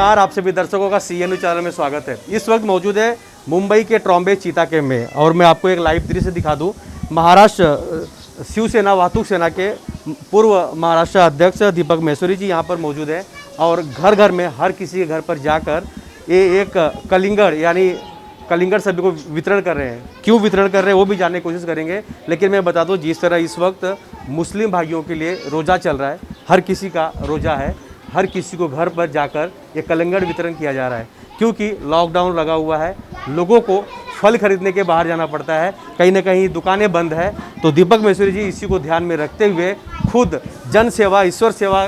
नमस्कार, आप सभी दर्शकों का CNU चैनल में स्वागत है। इस वक्त मौजूद है मुंबई के ट्रॉम्बे चीता कैंप में और मैं आपको एक लाइव दृश्य दिखा दूं। महाराष्ट्र शिवसेना वाहतुक सेना के पूर्व महाराष्ट्र अध्यक्ष दीपक महेश्वरी जी यहाँ पर मौजूद हैं और घर घर में हर किसी के घर पर जाकर ये एक कलिंगड़ यानी कलिंगड़ सभी को वितरण कर रहे हैं। क्यों वितरण कर रहे हैं वो भी जानने की कोशिश करेंगे, लेकिन मैं बता दूं जिस तरह इस वक्त मुस्लिम भाइयों के लिए रोज़ा चल रहा है, हर किसी का रोज़ा है, हर किसी को घर पर जाकर ये कलिंगड़ वितरण किया जा रहा है। क्योंकि लॉकडाउन लगा हुआ है, लोगों को फल खरीदने के बाहर जाना पड़ता है, कहीं ना कहीं दुकानें बंद है। तो दीपक महेश्वरी जी इसी को ध्यान में रखते हुए खुद जन सेवा ईश्वर सेवा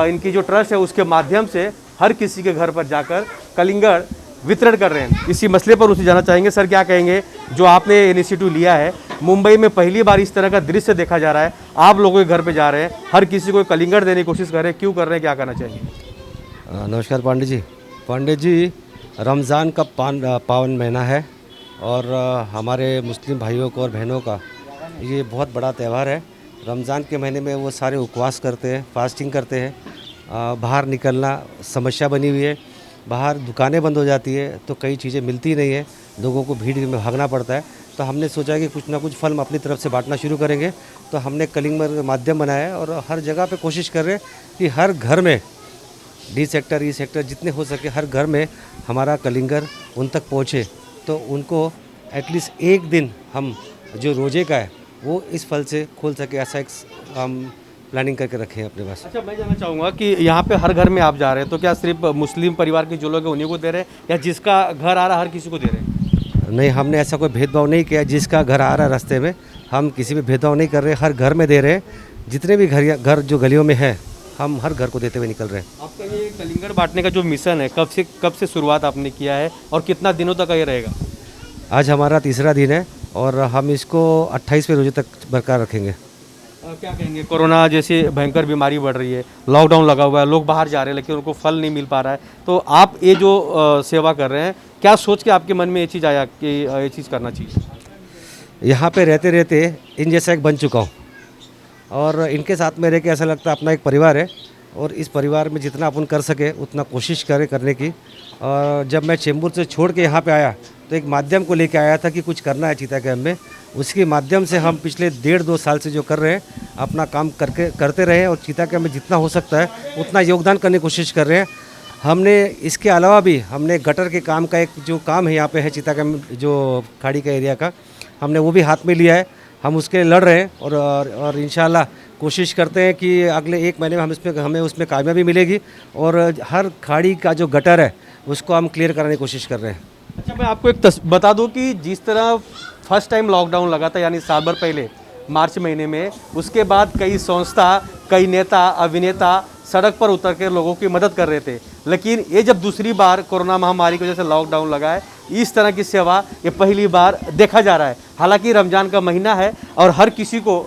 इनकी जो ट्रस्ट है उसके माध्यम से हर किसी के घर पर जाकर कलिंगड़ वितरण कर रहे हैं। इसी मसले पर उनसे जानना चाहेंगे, सर क्या कहेंगे जो आपने इनिशिएटिव लिया है। मुंबई में पहली बार इस तरह का दृश्य देखा जा रहा है, आप लोगों के घर पे जा रहे हैं, हर किसी को कलिंगड़ देने की कोशिश कर रहे हैं, क्यों कर रहे हैं, क्या करना चाहिए? नमस्कार पांडे जी, रमज़ान का पावन महीना है और हमारे मुस्लिम भाइयों को और बहनों का ये बहुत बड़ा त्यौहार है। रमज़ान के महीने में वो सारे उपवास करते हैं, फास्टिंग करते हैं, बाहर निकलना समस्या बनी हुई है, बाहर दुकानें बंद हो जाती है तो कई चीज़ें मिलती नहीं है, लोगों को भीड़ में भागना पड़ता है। तो हमने सोचा कि कुछ ना कुछ फल हम अपनी तरफ से बांटना शुरू करेंगे। तो हमने कलिंगड़ का माध्यम बनाया है और हर जगह पे कोशिश कर रहे हैं कि हर घर में D सेक्टर, E सेक्टर जितने हो सके हर घर में हमारा कलिंगड़ उन तक पहुँचे, तो उनको एटलीस्ट एक दिन हम जो रोजे का है वो इस फल से खोल सके, ऐसा एक हम प्लानिंग करके रखे हैं अपने पास। अच्छा, मैं जानना चाहूँगा कि यहाँ पे हर घर में आप जा रहे हैं तो क्या सिर्फ मुस्लिम परिवार के जो लोग हैं उन्हीं को दे रहे हैं या जिसका घर आ रहा है हर किसी को दे रहे हैं? नहीं, हमने ऐसा कोई भेदभाव नहीं किया। जिसका घर आ रहा है रास्ते में हम किसी भी भेदभाव नहीं कर रहे, हर घर में दे रहे हैं। जितने भी घर जो गलियों में है हम हर घर को देते हुए निकल रहे हैं। आपका ये कलिंगड़ बांटने का जो मिशन है कब से शुरुआत आपने किया है और कितना दिनों तक ये रहेगा? आज हमारा तीसरा दिन है और हम इसको 28वें रोजे तक बरकरार रखेंगे। क्या कहेंगे, कोरोना जैसी भयंकर बीमारी बढ़ रही है, लॉकडाउन लगा हुआ है, लोग बाहर जा रहे हैं लेकिन उनको फल नहीं मिल पा रहा है, तो आप ये जो सेवा कर रहे हैं, क्या सोच के आपके मन में ये चीज़ आया कि ये चीज़ करना चाहिए? यहाँ पे रहते रहते इन जैसा एक बन चुका हूँ और इनके साथ में रह के ऐसा लगता है अपना एक परिवार है और इस परिवार में जितना अपन कर सके उतना कोशिश करें करने की। और जब मैं चेंबूर से छोड़ के यहाँ पे आया तो एक माध्यम को लेके आया था कि कुछ करना है चीता कैंप में। उसके माध्यम से हम पिछले 1.5-2 साल से जो कर रहे हैं अपना काम करते रहे और चीता कैंप में जितना हो सकता है उतना योगदान करने की कोशिश कर रहे हैं। हमने इसके अलावा भी हमने गटर के काम का एक जो काम है यहाँ पे है चीता कैंप जो खाड़ी का एरिया का, हमने वो भी हाथ में लिया है। हम उसके लड़ रहे हैं और इंशाल्लाह कोशिश करते हैं कि अगले 1 महीने में हमें उसमें कामयाबी मिलेगी और हर खाड़ी का जो गटर है उसको हम क्लियर कराने की कोशिश कर रहे हैं। अच्छा, मैं आपको एक बता दूं कि जिस तरह फर्स्ट टाइम लॉकडाउन लगा था यानी साल भर पहले मार्च महीने में, उसके बाद कई संस्था, कई नेता, अभिनेता सड़क पर उतर कर लोगों की मदद कर रहे थे, लेकिन ये जब दूसरी बार कोरोना महामारी की वजह से लॉकडाउन लगा है, इस तरह की सेवा ये पहली बार देखा जा रहा है। हालांकि रमज़ान का महीना है और हर किसी को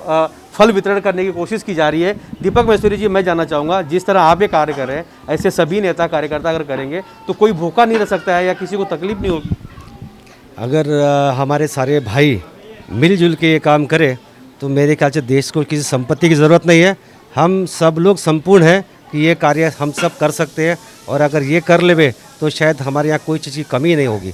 फल वितरण करने की कोशिश की जा रही है। दीपक महेश्वरी जी, मैं जानना चाहूँगा जिस तरह आप ये कार्य कर रहे हैं, ऐसे सभी नेता कार्यकर्ता अगर करेंगे तो कोई भूखा नहीं रह सकता है या किसी को तकलीफ नहीं होगी? अगर हमारे सारे भाई मिलजुल के ये काम करें तो मेरे ख्याल से देश को किसी संपत्ति की ज़रूरत नहीं है। हम सब लोग संपूर्ण हैं कि ये कार्य हम सब कर सकते हैं और अगर ये कर लेवे तो शायद हमारे यहाँ कोई चीज़ की कमी नहीं होगी।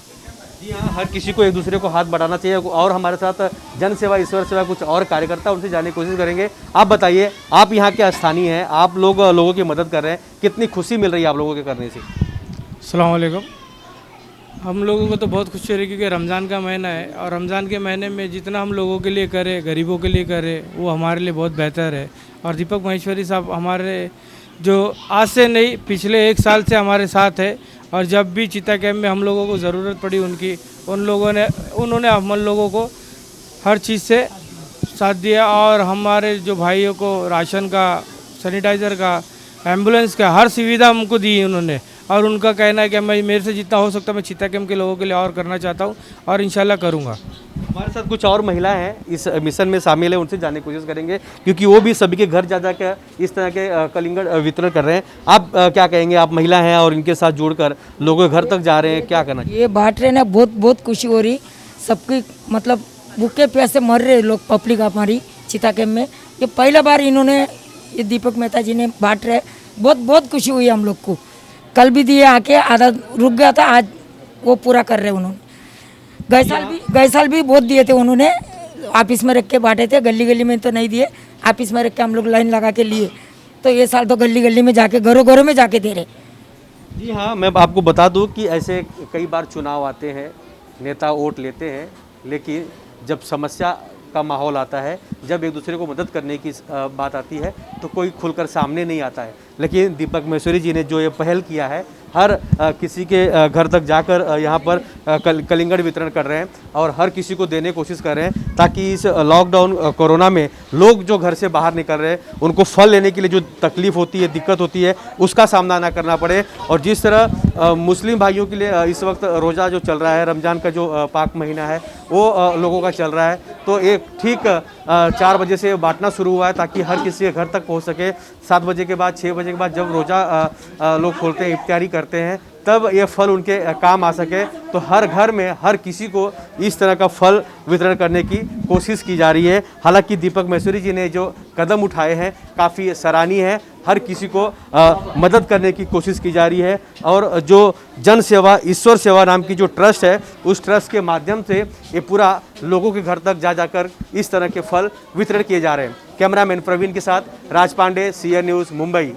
जी हाँ, हर किसी को एक दूसरे को हाथ बढ़ाना चाहिए और हमारे साथ जन सेवा ईश्वर सेवा कुछ और कार्यकर्ता उनसे जानने की कोशिश करेंगे। आप बताइए, आप यहाँ के स्थानीय हैं, आप लोगों की मदद कर रहे हैं, कितनी खुशी मिल रही है आप लोगों के करने से? अस्सलाम वालेकुम। हम लोगों को तो बहुत खुशी हो रही है क्योंकि रमज़ान का महीना है और रमज़ान के महीने में जितना हम लोगों के लिए करें, गरीबों के लिए करें, वो हमारे लिए बहुत बेहतर है। और दीपक महेश्वरी साहब हमारे जो आज से नहीं पिछले 1 साल से हमारे साथ है और जब भी चीता कैंप में हम लोगों को ज़रूरत पड़ी उन्होंने हम लोगों को हर चीज़ से साथ दिया और हमारे जो भाइयों को राशन का, सैनिटाइज़र का, एम्बुलेंस का हर सुविधा हमको दी उन्होंने। और उनका कहना है कि मेरे से जितना हो सकता है मैं चीता कैंप के लोगों के लिए और करना चाहता हूँ और इंशाल्लाह करूँगा। हमारे साथ कुछ और महिलाएं हैं इस मिशन में शामिल है, उनसे जानने की कोशिश करेंगे क्योंकि वो भी सभी के घर जा के इस तरह के कलिंगड़ वितरण कर रहे हैं। आप क्या कहेंगे, आप महिला हैं और इनके साथ जुड़कर लोगों के घर तक जा रहे हैं, क्या करना चाहिए? ये बांट रहे ना, बहुत खुशी हो रही सबकी, मतलब भूखे प्यासे मर रहे लोग, पब्लिक हमारी चीता कैंप में। ये पहला बार इन्होंने, ये दीपक मेहता जी ने बांट रहे, बहुत खुशी हुई हम लोग को। कल भी दिए आके, आधा रुक गया था, आज वो पूरा कर रहे उन्होंने। गए साल भी बहुत दिए थे उन्होंने, ऑफिस में रख के बांटे थे, गली गली में तो नहीं दिए, ऑफिस में रख के हम लोग लाइन लगा के लिए। तो ये साल तो गली गली में जाके, घरों घरों में जाके दे रहे। जी हाँ, मैं आपको बता दूं कि ऐसे कई बार चुनाव आते हैं, नेता वोट लेते हैं, लेकिन जब समस्या का माहौल आता है, जब एक दूसरे को मदद करने की बात आती है, तो कोई खुलकर सामने नहीं आता है। लेकिन दीपक महेश्वरी जी ने जो ये पहल किया है, हर किसी के घर तक जाकर यहाँ पर कलिंगड़ वितरण कर रहे हैं और हर किसी को देने की कोशिश कर रहे हैं, ताकि इस लॉकडाउन कोरोना में लोग जो घर से बाहर निकल रहे हैं उनको फल लेने के लिए जो तकलीफ़ होती है, दिक्कत होती है, उसका सामना ना करना पड़े। और जिस तरह मुस्लिम भाइयों के लिए इस वक्त रोज़ा जो चल रहा है, रमज़ान का जो पाक महीना है वो लोगों का चल रहा है, तो एक ठीक 4 बजे से बांटना शुरू हुआ है ताकि हर किसी के घर तक पहुँच सके। 7 बजे के बाद, 6 बजे के बाद जब रोज़ा लोग खोलते हैं, इफ्तारी करते हैं, तब ये फल उनके काम आ सके। तो हर घर में हर किसी को इस तरह का फल वितरण करने की कोशिश की जा रही है। हालांकि दीपक महेश्वरी जी ने जो कदम उठाए हैं काफ़ी सराहनीय है, हर किसी को मदद करने की कोशिश की जा रही है। और जो जन सेवा ईश्वर सेवा नाम की जो ट्रस्ट है, उस ट्रस्ट के माध्यम से ये पूरा लोगों के घर तक जा जाकर इस तरह के फल वितरण किए जा रहे हैं। कैमरामैन प्रवीण के साथ राज पांडे, CN न्यूज़, मुंबई।